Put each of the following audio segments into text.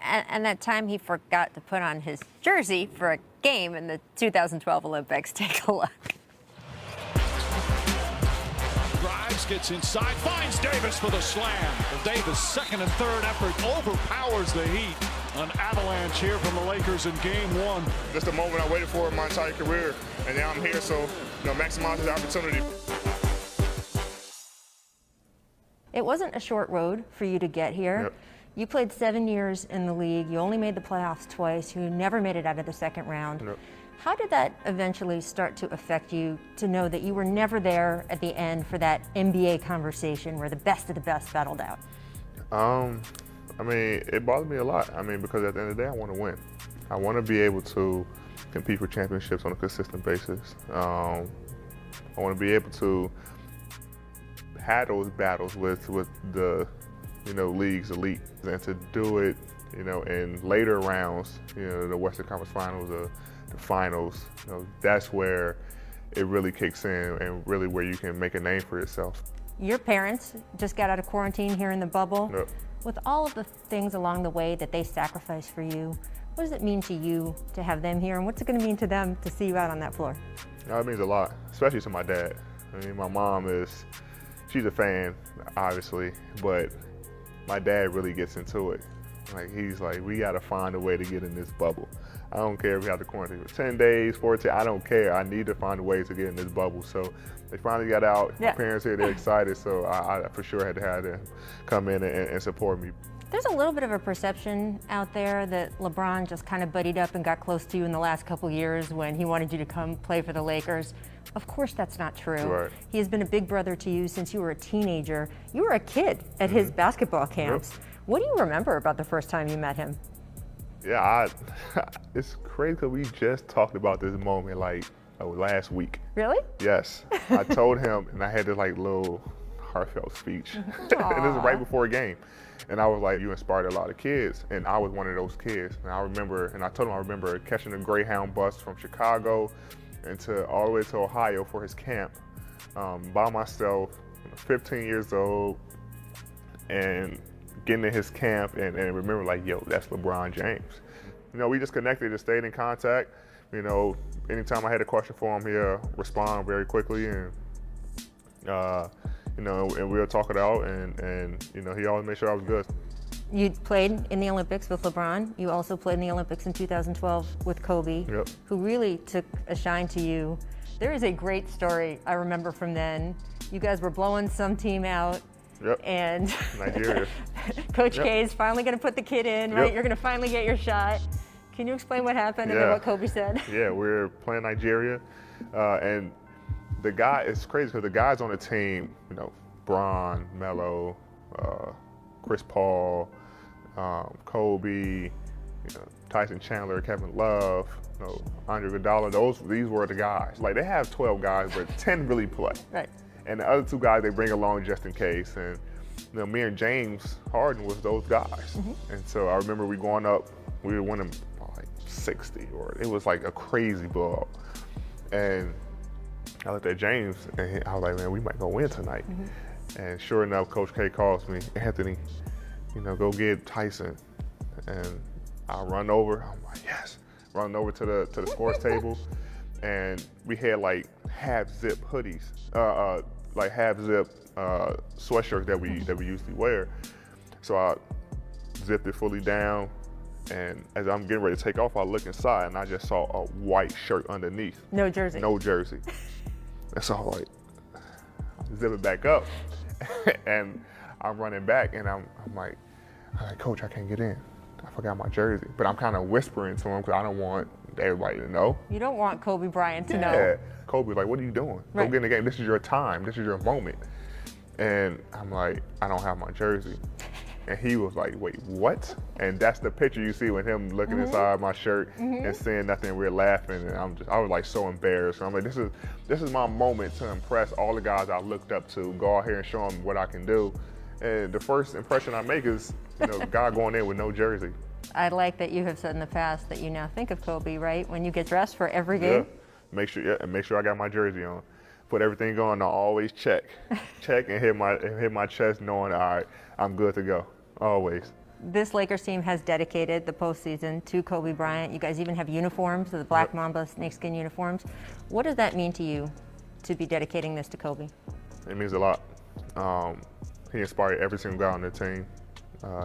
And that time he forgot to put on his jersey for a game in the 2012 Olympics. Take a look. Drives, gets inside, finds Davis for the slam. Davis' second and third effort overpowers the Heat. An avalanche here from the Lakers in game one. Just the moment I waited for in my entire career, and now I'm here, so maximize the opportunity. It wasn't a short road for you to get here. Yep. You played 7 years in the league. You only made the playoffs twice. You never made it out of the second round. Yep. How did that eventually start to affect you to know that you were never there at the end for that NBA conversation where the best of the best battled out? I mean, it bothered me a lot. I mean, because at the end of the day, I want to win. I want to be able to compete for championships on a consistent basis. I want to be able to have those battles with the league's elite, and to do it, in later rounds, the Western Conference Finals, the finals. That's where it really kicks in, and really where you can make a name for yourself. Your parents just got out of quarantine here in the bubble. Yep. With all of the things along the way that they sacrificed for you, what does it mean to you to have them here, and what's it going to mean to them to see you out on that floor? It means a lot, especially to my dad. I mean, my mom she's a fan, obviously, but my dad really gets into it. Like, he's like, we got to find a way to get in this bubble. I don't care if we have to quarantine for 10 days, 14, I don't care. I need to find a way to get in this bubble. So they finally got out. Yeah. My parents here, they're excited, so I for sure had to have them come in and support me. There's a little bit of a perception out there that LeBron just kind of buddied up and got close to you in the last couple years when he wanted you to come play for the Lakers. Of course that's not true. Right. He has been a big brother to you since you were a teenager. You were a kid at his basketball camps. Yep. What do you remember about the first time you met him? Yeah, it's crazy because we just talked about this moment last week. Really? Yes. I told him, and I had this little heartfelt speech. And this is right before a game. And I was like, you inspired a lot of kids. And I was one of those kids. And I told him I remember catching a Greyhound bus from Chicago all the way to Ohio for his camp by myself, 15 years old, and getting to his camp and remember yo, that's LeBron James. We just connected and stayed in contact. Anytime I had a question for him, he'll respond very quickly, and and we'll talk it out, and he always made sure I was good. You played in the Olympics with LeBron. You also played in the Olympics in 2012 with Kobe, Yep. who really took a shine to you. There is a great story I remember from then. You guys were blowing some team out. Yep. And Nigeria. Coach Yep. K is finally going to put the kid in, right? Yep. You're going to finally get your shot. Can you explain what happened and then Yeah. what Kobe said? Yeah, we're playing Nigeria, and it's crazy because the guys on the team, Bron, Melo, Chris Paul, Kobe, Tyson Chandler, Kevin Love, Andre Iguodala, these were the guys. They have 12 guys, but 10 really play. Right. And the other 2 guys they bring along just in case. And me and James Harden was those guys. Mm-hmm. And so I remember we going up, we were winning 60, or it was a crazy blowout. And I looked at James and I was like, man, we might go win tonight. Mm-hmm. And sure enough, Coach K calls me, Anthony, go get Tyson. And I run over, I'm like, yes. Run over to the scores table, and we had half zip hoodies, half zip sweatshirts that we usually wear. So I zipped it fully down, and as I'm getting ready to take off, I look inside and I just saw a white shirt underneath. No jersey. No jersey. And so I zip it back up, and I'm running back, and I'm like, Coach, I can't get in. I forgot my jersey. But I'm kind of whispering to him because I don't want everybody to know. You don't want Kobe Bryant to know. Yeah. Kobe's like, what are you doing? Right. Go get in the game. This is your time. This is your moment. And I'm like, I don't have my jersey. And he was like, wait, what? And that's the picture you see with him looking inside my shirt and saying nothing. We're laughing, and I was so embarrassed. So I'm like, this is my moment to impress all the guys I looked up to. Go out here and show them what I can do. And the first impression I make is, guy going in with no jersey. I like that you have said in the past that you now think of Kobe, right? When you get dressed for every game. Yeah. Make sure I got my jersey on. Put everything on. I always check and hit my chest, knowing, all right, I'm good to go. Always. this Lakers team has dedicated the postseason to Kobe Bryant. You guys even have uniforms, the Black Mamba snakeskin uniforms. What does that mean to you to be dedicating this to Kobe? It means a lot. He inspired every single guy on the team.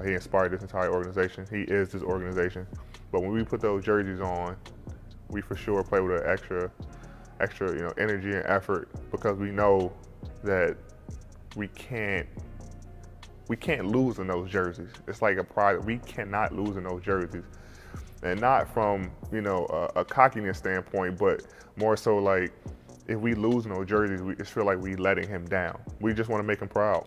He inspired this entire organization. He is this organization. But when we put those jerseys on, we for sure play with an extra energy and effort, because we know that we can't lose in those jerseys. It's like a pride. We cannot lose in those jerseys, and not from a cockiness standpoint, but more so like if we lose in those jerseys, we just feel like we letting him down. We just want to make him proud.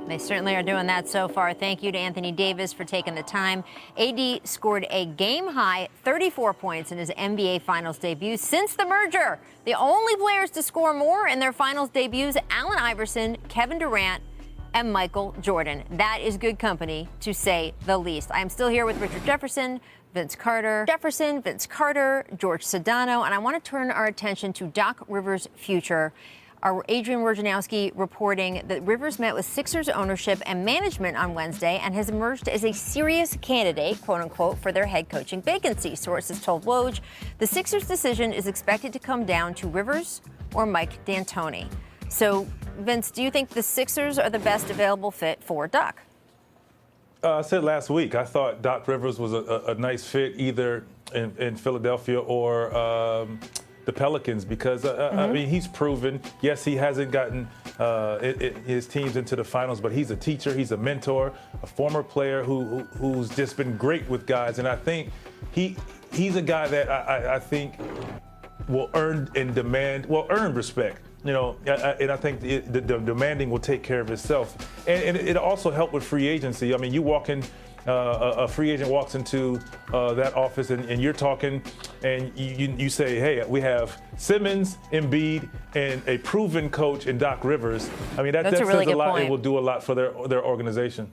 They certainly are doing that so far. Thank you to Anthony Davis for taking the time. AD scored a game-high 34 points in his NBA Finals debut since the merger. The only players to score more in their Finals debuts, Allen Iverson, Kevin Durant, and Michael Jordan. That is good company, to say the least. I am still here with Richard Jefferson, Vince Carter, George Sedano, and I want to turn our attention to Doc Rivers' future. Our Adrian Wojnarowski reporting that Rivers met with Sixers ownership and management on Wednesday and has emerged as a serious candidate, quote unquote, for their head coaching vacancy. Sources told Woj the Sixers' decision is expected to come down to Rivers or Mike D'Antoni. So, Vince, do you think the Sixers are the best available fit for Doc? I said last week, I thought Doc Rivers was a nice fit either in Philadelphia or the Pelicans, because I mean, he's proven. Yes, he hasn't gotten his teams into the finals, but he's a teacher, he's a mentor, a former player who's just been great with guys, and I think he's a guy that I think will earn respect. And I think the demanding will take care of itself, and it also helped with free agency. I mean, you walk in. A free agent walks into that office and you're talking and you say, hey, we have Simmons, Embiid, and a proven coach in Doc Rivers. I mean, that really says a lot. point. It will do a lot for their organization.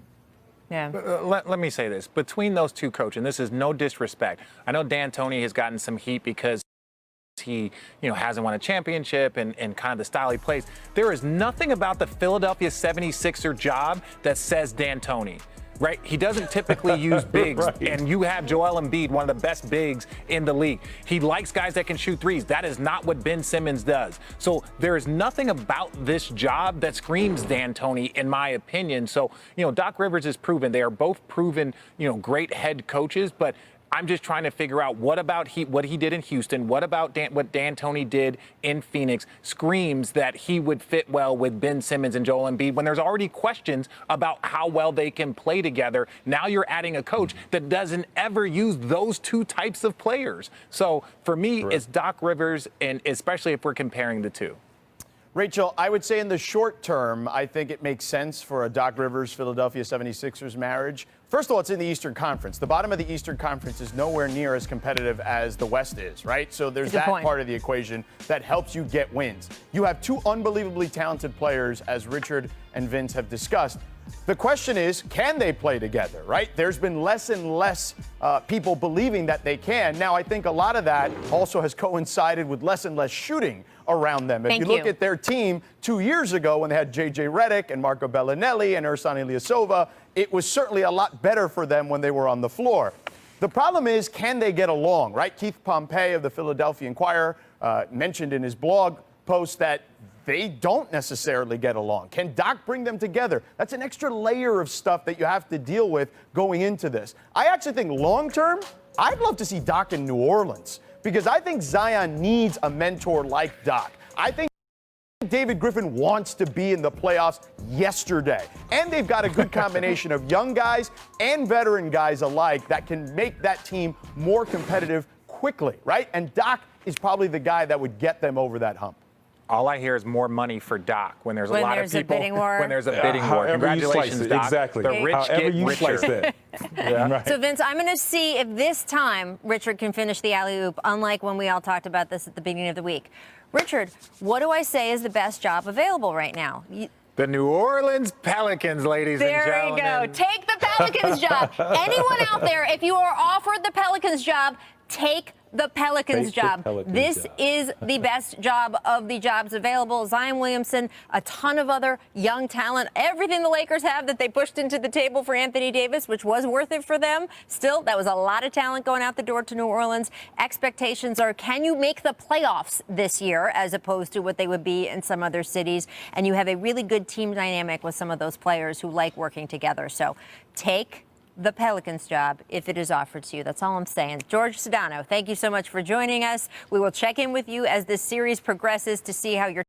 Yeah. Let me say this. Between those two coaches, and this is no disrespect, I know D'Antoni has gotten some heat because he hasn't won a championship and kind of the style he plays. There is nothing about the Philadelphia 76er job that says D'Antoni. Right? He doesn't typically use bigs, Right. And you have Joel Embiid, one of the best bigs in the league. He likes guys that can shoot threes. That is not what Ben Simmons does. So there is nothing about this job that screams D'Antoni, in my opinion. So, Doc Rivers is proven. They are both proven, great head coaches, but I'm just trying to figure out what he did in Houston, what what D'Antoni did in Phoenix screams that he would fit well with Ben Simmons and Joel Embiid when there's already questions about how well they can play together. Now you're adding a coach that doesn't ever use those two types of players. So for me, Correct. It's Doc Rivers, and especially if we're comparing the two. Rachel, I would say in the short term, I think it makes sense for a Doc Rivers Philadelphia 76ers marriage. First of all, it's in the Eastern Conference. The bottom of the Eastern Conference is nowhere near as competitive as the West is, right? So there's that part of the equation that helps you get wins. You have two unbelievably talented players, as Richard and Vince have discussed. The question is, can they play together, right? There's been less and less people believing that they can. Now, I think a lot of that also has coincided with less and less shooting around them. If you look at their team 2 years ago when they had J.J. Redick and Marco Bellinelli and Ersan Ilyasova, it was certainly a lot better for them when they were on the floor. The problem is, can they get along, right? Keith Pompey of the Philadelphia Inquirer mentioned in his blog post that they don't necessarily get along. Can Doc bring them together? That's an extra layer of stuff that you have to deal with going into this. I actually think long term, I'd love to see Doc in New Orleans because I think Zion needs a mentor like Doc. I think David Griffin wants to be in the playoffs yesterday. And they've got a good combination of young guys and veteran guys alike that can make that team more competitive quickly, right? And Doc is probably the guy that would get them over that hump. All I hear is more money for Doc when there's a lot of people. When there's a bidding war. Congratulations, Doc. Exactly. The rich get richer. Right. So, Vince, I'm going to see if this time Richard can finish the alley-oop, unlike when we all talked about this at the beginning of the week. Richard, what do I say is the best job available right now? The New Orleans Pelicans, ladies and There gentlemen. you go. Take the Pelicans job. Anyone out there, if you are offered the Pelicans job, Take the Pelicans Take the job. Pelicans This job. is the best job of the jobs available. Zion Williamson, a ton of other young talent, everything the Lakers have that they pushed into the table for Anthony Davis, which was worth it for them. Still, that was a lot of talent going out the door to New Orleans. Expectations are, can you make the playoffs this year as opposed to what they would be in some other cities? And you have a really good team dynamic with some of those players who like working together. So take the Pelicans job if it is offered to you. That's all I'm saying. George Sedano, thank you so much for joining us. We will check in with you as this series progresses to see how your